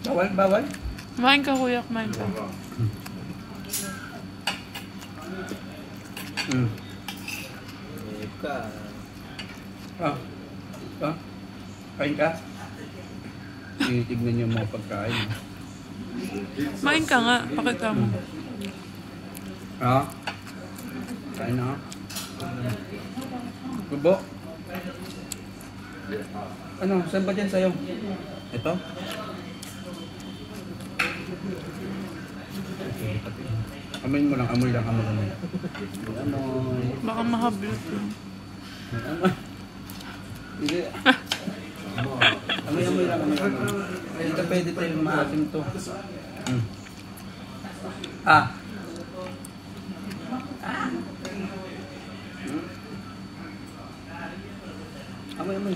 Bawal, bawal. Kumain ka, kuya. Kumain ka. Kain ka? Tinitignan niyo mga pagkain. Kumain ka nga. Pakita mo. Kain na. Gubo? Ano? Saan ba dyan sa'yo? Ito? Amoyin mo lang, amoy lang, amoy lang. Amoy. Baka mahablot yun. Hindi. Amoy lang, amoy lang. Ito pwede tayo maasim to. Amoy.